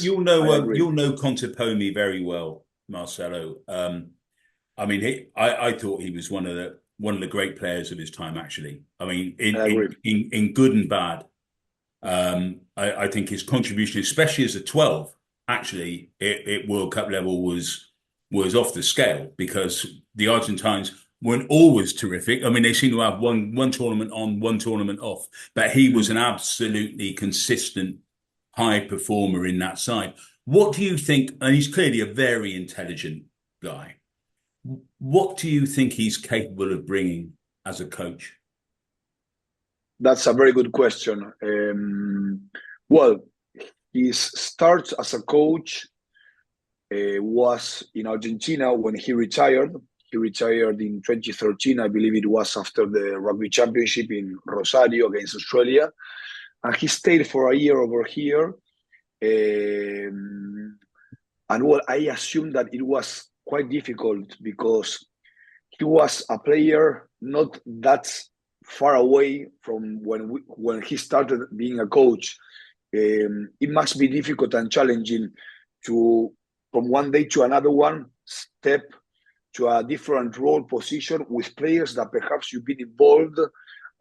I agree. you'll know Contepomi very well, Marcelo. I mean, I thought he was one of the great players of his time. Actually, I mean, I agree. in good and bad. I think his contribution, especially as a 12, actually at World Cup level was off the scale because the Argentines weren't always terrific. I mean, they seem to have one tournament on, one tournament off, but he was an Mm. absolutely consistent high performer in that side. What do you think? And he's clearly a very intelligent guy. What do you think he's capable of bringing as a coach? That's a very good question. Well, his start as a coach was in Argentina when he retired. He retired in 2013, I believe it was after the rugby championship in Rosario against Australia. And he stayed for a year over here. And well, I assume that it was quite difficult because he was a player not that far away from when he started being a coach. It must be difficult and challenging to, from one day to another one, step to a different role position with players that perhaps you've been involved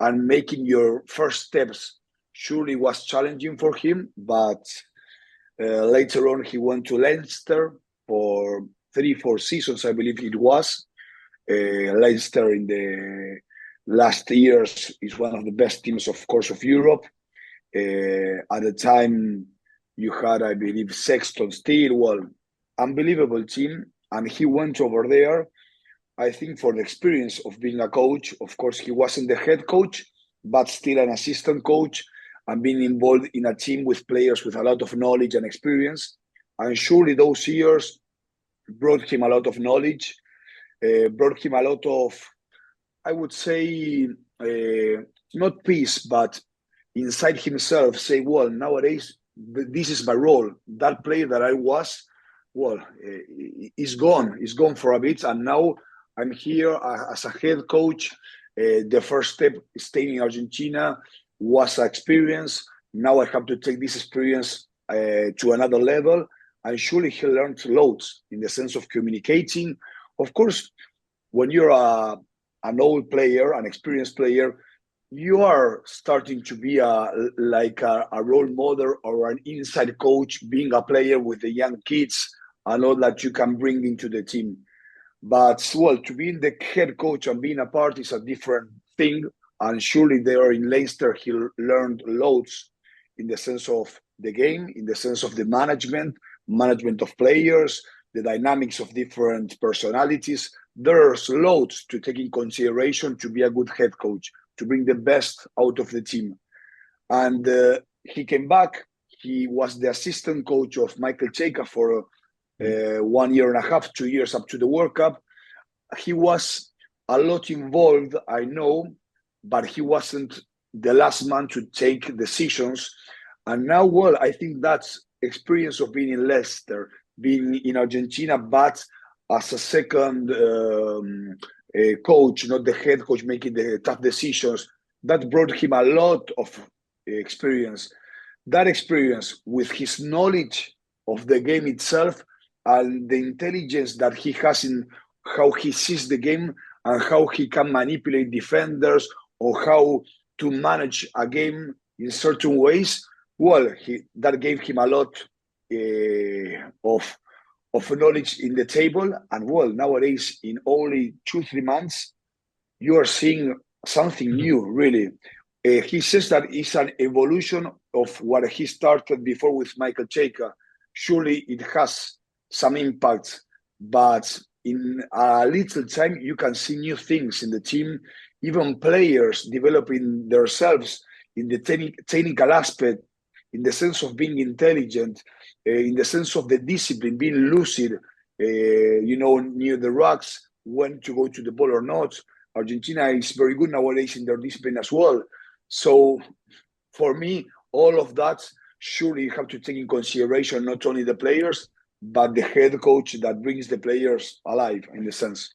and making your first steps. Surely was challenging for him, but later on he went to Leinster for 3, 4 seasons, I believe it was. Leinster in the last years is one of the best teams, of course, of Europe. At the time, you had, I believe, Sexton still. Well, unbelievable team. And he went over there, I think, for the experience of being a coach. Of course, he wasn't the head coach, but still an assistant coach and being involved in a team with players with a lot of knowledge and experience. And surely those years brought him a lot of knowledge, brought him a lot of, I would say, not peace, but inside himself, say, well, nowadays, this is my role. That player that I was, well, is gone for a bit. And now I'm here as a head coach. The first step, staying in Argentina, was an experience. Now I have to take this experience to another level. And surely he learned loads in the sense of communicating. Of course, when you're an old player, an experienced player, you are starting to be a role model or an inside coach, being a player with the young kids and all that you can bring into the team. But well, to be the head coach and being a part is a different thing. And surely there in Leicester, he learned loads in the sense of the game, in the sense of the management of players, the dynamics of different personalities. There's loads to take in consideration to be a good head coach, to bring the best out of the team. And he came back. He was the assistant coach of Michael Cheika for 1 year and a half, 2 years up to the World Cup. He was a lot involved, I know, but he wasn't the last man to take decisions. And now, well, I think that's experience of being in Leicester, being in Argentina, but as a second coach, not the head coach making the tough decisions, that brought him a lot of experience. That experience with his knowledge of the game itself and the intelligence that he has in how he sees the game and how he can manipulate defenders or how to manage a game in certain ways. Well, that gave him a lot of knowledge in the table. And well, nowadays, in only 2, 3 months, you are seeing something new, really. He says that it's an evolution of what he started before with Michael Cheika. Surely it has some impact, but in a little time, you can see new things in the team, even players developing themselves in the technical aspect, in the sense of being intelligent, in the sense of the discipline, being lucid, near the rocks, when to go to the ball or not. Argentina is very good nowadays in their discipline as well. So for me, all of that, surely you have to take in consideration not only the players, but the head coach that brings the players alive in the sense.